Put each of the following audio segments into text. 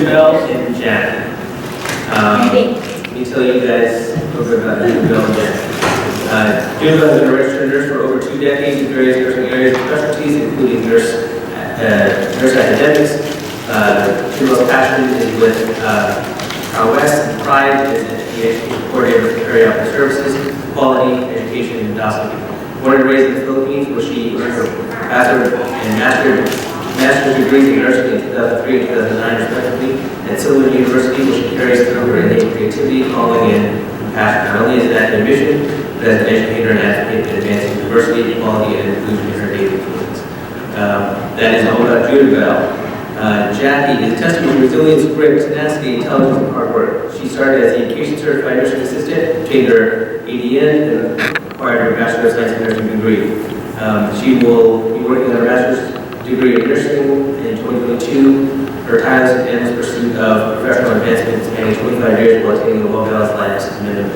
Judabel and Jack. Let me tell you guys a little bit about Judabel and Jack. Judabel has been a registered nurse for over 2 decades in various nursing areas and specialties, including nurse academics. Judabel's passion is with West and Pride as an education coordinator for perioperative services, quality, education, and endoscopy. Born and raised in the Philippines, where she earned her bachelor's and master's degrees in nursing in 2003 and 2009 respectively, at Sylvan University, where she carries through her innate creativity, calling in passion. Not only is it an mission, but as an educator and advocate in advancing diversity, equality, and inclusion in her daily dealings. That is all about Judabel. Jackie is a testament to resilience, grit, tenacity, intelligence, and hard work. She started as a education certified nursing assistant, obtained her ADN, and acquired her Bachelor of Science in Nursing degree. She will be working on her master's degree in nursing in 2022. Her tireless and endless pursuit of professional advancement spanning 25 years while attaining a well-balanced life is minimum.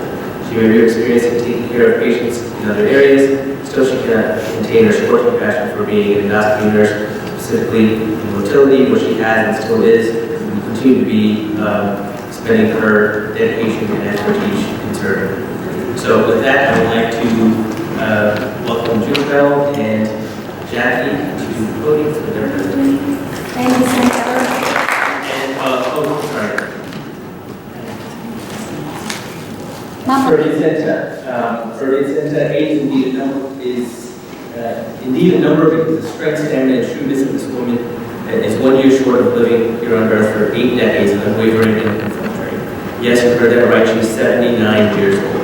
She may be experienced in taking care of patients in other areas, still she cannot contain her sporting passion for being an endoscopy nurse, specifically in motility, which she has and still is, and will continue to be spending her dedication and expertise in serving. So with that, I would like to welcome Judabel and Jackie to the podium for their presentation. Thank you, Senator. And, sorry. Mama. Fertilizenta is indeed a number because the strength, stamina, and shrewdness of this woman is 1 year short of living here on earth for 8 decades of unwavering and infiltrating. Yes, you heard that right, she's 79 years old.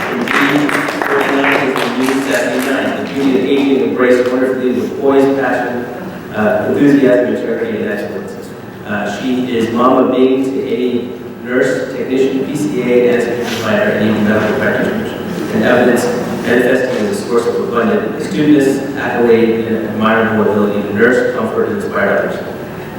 Indeed, 49 is the new 79. The beauty of aging embraced wonderfully with poise, passion, enthusiasm, integrity, and excellence. She is mama being to any nurse, technician, PCA, anesthesia provider, and even medical practitioners. And evidence manifesting as a source of abundant astuteness, accolade, and admirable ability to nurse, comfort, and inspire others.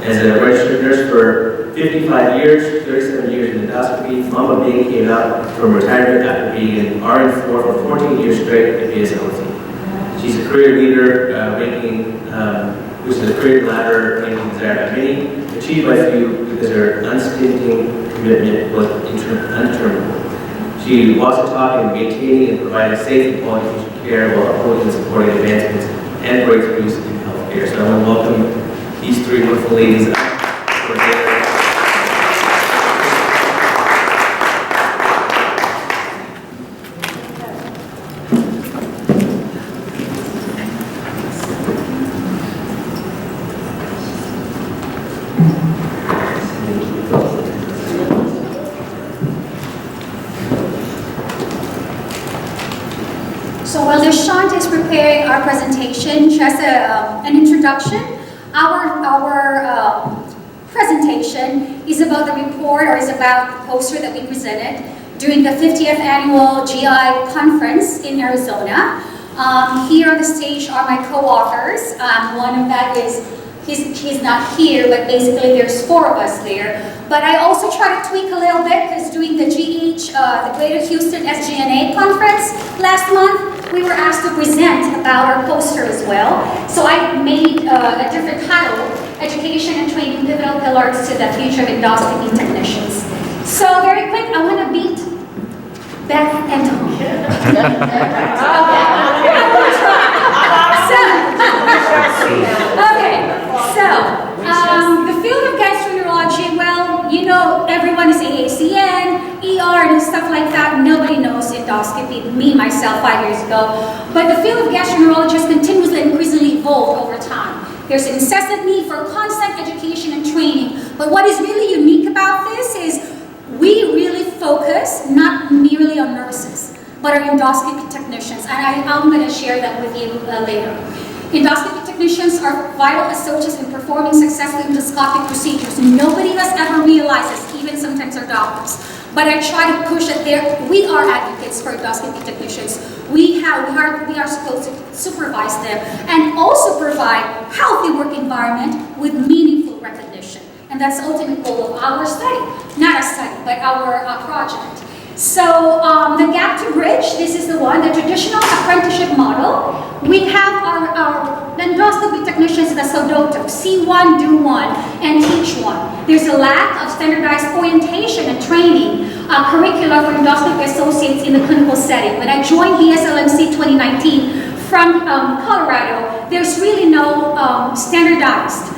As a registered nurse for 55 years, 37 years in endoscopy, Mama Bing came out from retirement after being an RN4 for 14 years straight at BSLC. She's a career leader, which is a career ladder ranking desired by many, achieved by few because her unstinting commitment was undeterminable. She walks the talk in maintaining and providing safe and quality patient care while upholding and supporting advancements and breakthroughs in healthcare. So I want to welcome these 3 wonderful ladies up for their So while Deshant is preparing our presentation, just an introduction, our presentation is about the report, or is about the poster that we presented during the 50th annual GI conference in Arizona. Here on the stage are my co-authors. One of that is, he's not here, but basically there's 4 of us there. But I also try to tweak a little bit because during the the Greater Houston SGNA conference last month, we were asked to present about our poster as well. So I made a different title, Education and Training Pivotal Pillars to the Future of Endoscopy Technicians. So very quick, I want to beat Beth and Tom. I'm going to try. The field of gastroenterology, well, you know, everyone is AACN, ER, and stuff like that. Nobody knows endoscopy, me, myself, 5 years ago. But the field of gastroenterology has continuously and increasingly evolved over time. There's an incessant need for constant education and training. But what is really unique about this is we really focus not merely on nurses, but our endoscopy technicians. And I'm going to share that with you later. Endoscopy technicians are vital associates in performing successful endoscopic procedures. Nobody has ever realized this, even sometimes our doctors. But I try to push it there. We are advocates for endoscopy technicians. We are supposed to supervise them and also provide healthy work environment with meaningful recognition. And that's the ultimate goal of our study. Not a study, but our project. So the gap to bridge, this is the one, the traditional apprenticeship model. We have our endoscopy technicians that SODOTO, see one, do one, and teach one. There's a lack of standardized orientation and training curricula for endoscopy associates in the clinical setting. When I joined BSLMC 2019 from Colorado, there's really no standardized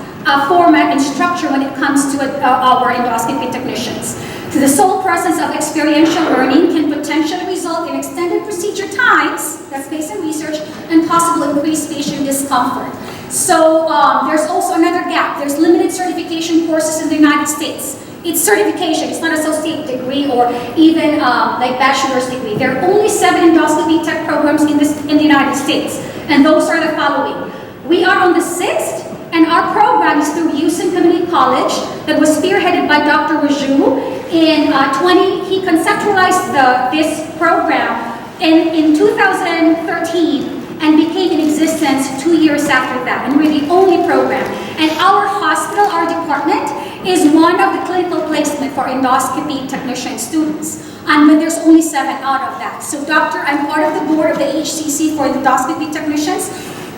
format and structure when it comes to our endoscopy technicians. So the sole presence of experiential learning can potentially result in extended procedure times, that's based on research, and possible increased patient discomfort. So there's also another gap. There's limited certification courses in the United States. It's certification, it's not an associate degree or even like bachelor's degree. There are only 7 endoscopy tech programs in the United States, and those are the following. We are on the 6th, and our program is through Houston Community College that was spearheaded by Dr. Raju. He conceptualized this program in 2013 and became in existence 2 years after that, and we're the only program. And our hospital, our department, is one of the clinical placement for endoscopy technician students. And when there's only 7 out of that. So I'm part of the board of the HCC for endoscopy technicians.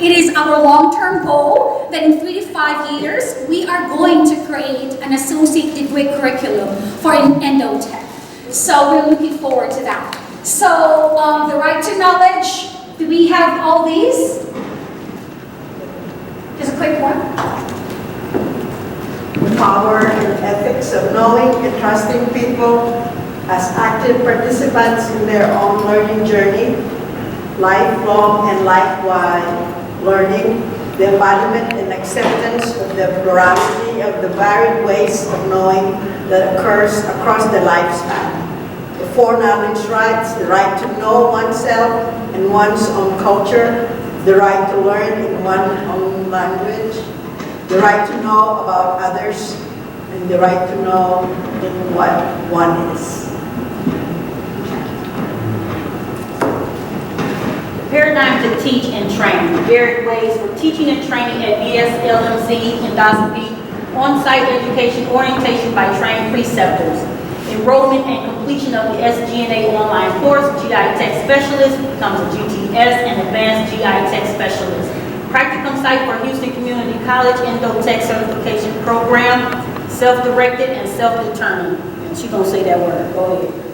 It is our long-term goal that in 3 to 5 years, we are going to create an associate degree curriculum for endotech. So we're looking forward to that. So the right to knowledge, do we have all these? Just a quick one. The power and ethics of knowing and trusting people as active participants in their own learning journey, lifelong and life-wide learning, the embodiment and acceptance of the plurality of the varied ways of knowing that occurs across the lifespan. The 4 knowledge rights, the right to know oneself and one's own culture, the right to learn in one's own language, the right to know about others, and the right to know in what one is. Paradigm to teach and train. Varied ways for teaching and training at BSLMC Endoscopy, on-site education orientation by trained preceptors. Enrollment and completion of the SGNA online course, GI Tech Specialist becomes a GTS and Advanced GI Tech Specialist. Practicum site for Houston Community College Endotech Certification Program, self-directed and self-determined. And she's gonna say that word, go ahead.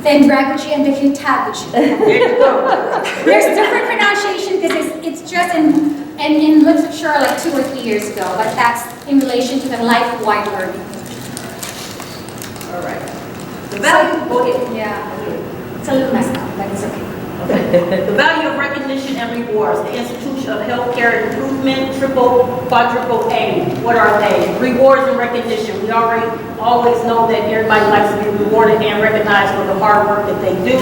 The andragogy and the hutagogy. There you go. There's different pronunciation because it's just in literature like 2 or 3 years ago, but that's in relation to the life-wide learning. All right. The value, go ahead. Yeah, it's a little messed up, but it's okay. The value of recognition and rewards. The Institution of Healthcare Improvement, quadruple A. What are they? Rewards and recognition. We always know that everybody likes to be rewarded and recognized for the hard work that they do.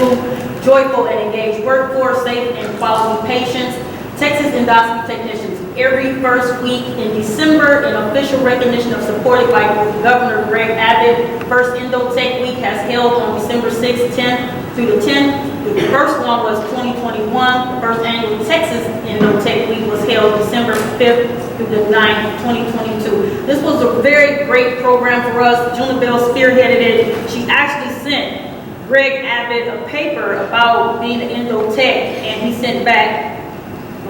Joyful and engaged workforce, safe and quality patients. Texas endoscopy technicians. Every first week in December, in official recognition of supported by Governor Greg Abbott, First Endotech Week has held on December 6th, 10th through the 10th. The first one was 2021. The first annual Texas Endotech Week was held December 5th through the 9th, 2022. This was a very great program for us. Juna Bell spearheaded it. She actually sent Greg Abbott a paper about being an endotech, and he sent back.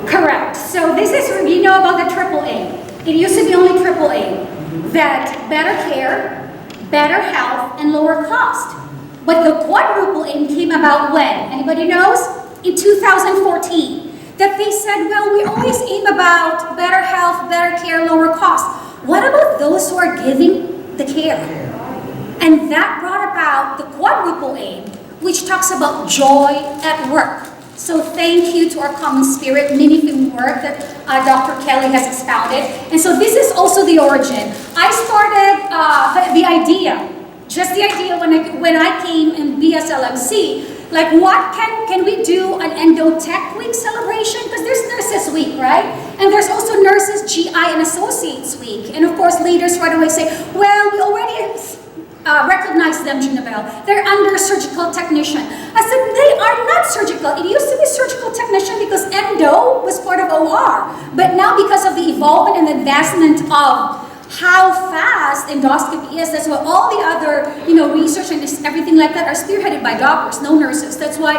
Correct. So this is, you know about the triple A. It used to be only triple A. That better care, better health, and lower cost. But the quadruple aim came about when? Anybody knows? In 2014. That they said, well, we always aim about better health, better care, lower cost. What about those who are giving the care? And that brought about the quadruple aim, which talks about joy at work. So thank you to our common spirit, Minifim work that Dr. Kelly has expounded. And so this is also the origin. I started the idea, just the idea when I came in BSLMC, like what can we do an Endotech Week celebration? Because there's Nurses Week, right? And there's also Nurses GI and Associates Week. And of course leaders right away say, well, we already recognize them, Junabel. They're under surgical technician. I said, they are not surgical. It used to be surgical technician because endo was part of OR. But now because of the evolvement and advancement of how fast endoscopy is. That's why all the other, research and everything like that are spearheaded by doctors, no nurses. That's why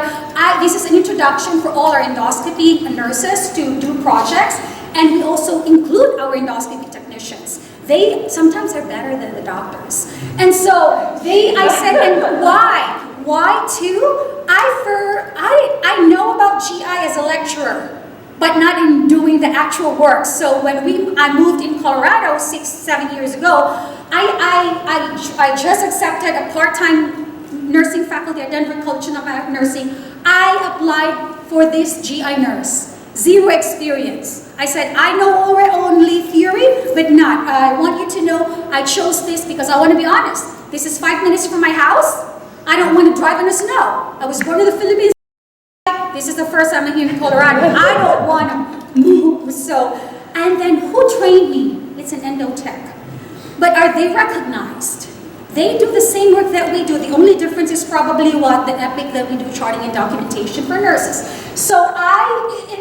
this is an introduction for all our endoscopy nurses to do projects, and we also include our endoscopy technicians. They sometimes are better than the doctors. And so I said, and why? Why too? I know about GI as a lecturer, but not in doing the actual work. So when I moved in Colorado 6-7 years ago, I just accepted a part-time nursing faculty at Denver College of Nursing. I applied for this GI nurse. Zero experience. I said, I know only theory, but not. I want you to know I chose this because I want to be honest. This is 5 minutes from my house. I don't want to drive in the snow. I was born in the Philippines. This is the first time I'm here in Colorado. I don't want to move. And then who trained me? It's an endotech. But are they recognized? They do the same work that we do. The only difference is probably the epic that we do, charting and documentation for nurses. So I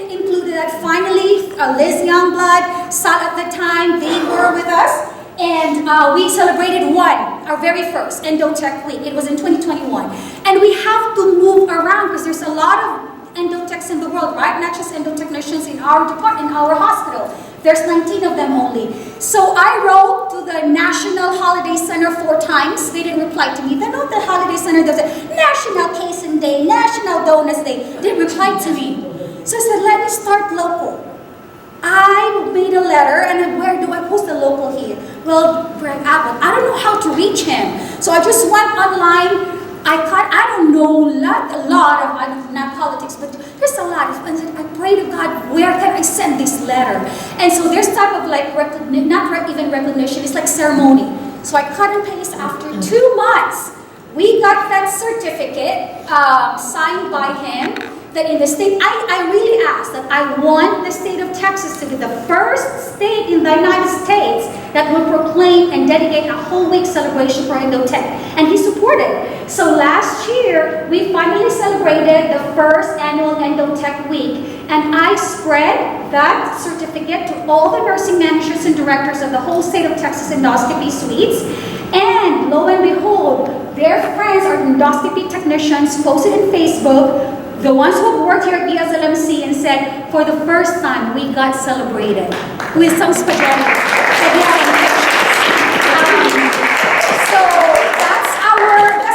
included that. Finally, Liz Youngblood, Sal at the time, they were with us. And we celebrated our very first Endotech Week. It was in 2021. And we have to move around because there's a lot of endotechs in the world, right? Not just endotechnicians in our department, in our hospital. There's 19 of them only. So I wrote to the National Holiday Center 4 times. They didn't reply to me. Then the Holiday Center does it. National Payson Day, National Donuts Day. Didn't reply to me. So I said, let me start local. I made a letter, and where do I post the local here? Well, Greg Abbott. I don't know how to reach him. So I just went online. I don't know a lot of, not politics, but there's a lot. I pray to God, where can I send this letter? And so there's type of not even recognition, it's like ceremony. So I cut and paste after 2 months. We got that certificate signed by him that in the state, I really asked that I want the state of Texas to be the first state in the United States that will proclaim and dedicate a whole week celebration for Endotech. And he supported. So last year, we finally celebrated the first annual Endotech Week. And I spread that certificate to all the nursing managers and directors of the whole state of Texas endoscopy suites. And lo and behold, their friends are endoscopy technicians posted in Facebook, the ones who have worked here at BSLMC, and said, for the first time, we got celebrated with some spaghetti. So that's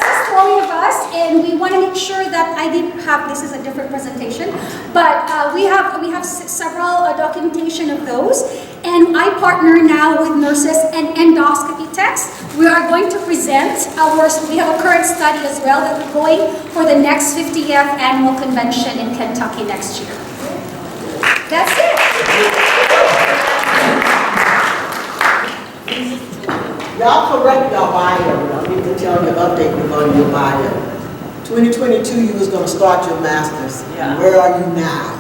the story of us, and we want to make sure that I didn't have, this is a different presentation, but we have several documentation of those, and I partner now with nurses and endoscopy techs. We are going to present we have a current study as well that we're going for the next 50th annual convention in Kentucky next year. That's it. Y'all correct your bio. I need to tell you update regarding your bio. 2022, you was going to start your master's. Yeah. Where are you now?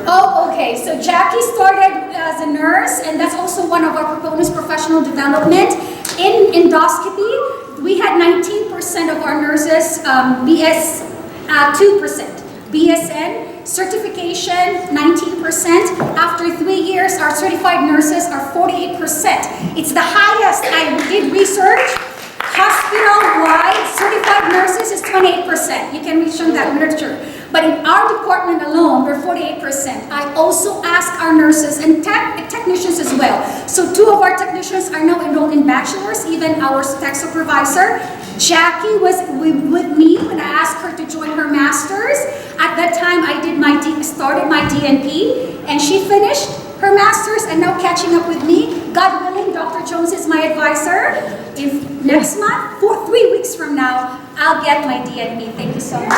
Oh, okay. So Jackie started as a nurse, and that's also one of our proponents, professional development. In endoscopy, we had 19% of our nurses, 2%. BSN, certification, 19%. After 3 years, our certified nurses are 48%. It's the highest. I did research. Hospital-wide, certified nurses is 28%. You can reach on that literature. But in our department alone, we're 48%. I also ask our nurses and technicians as well. So 2 of our technicians are now enrolled in bachelor's, even our tech supervisor. Jackie was with me when I asked her to join her master's. At that time, I started my DNP, and she finished her master's and now catching up with me. God willing, Dr. Jones is my advisor. If next month, 3 weeks from now, I'll get my DNP. Thank you so much.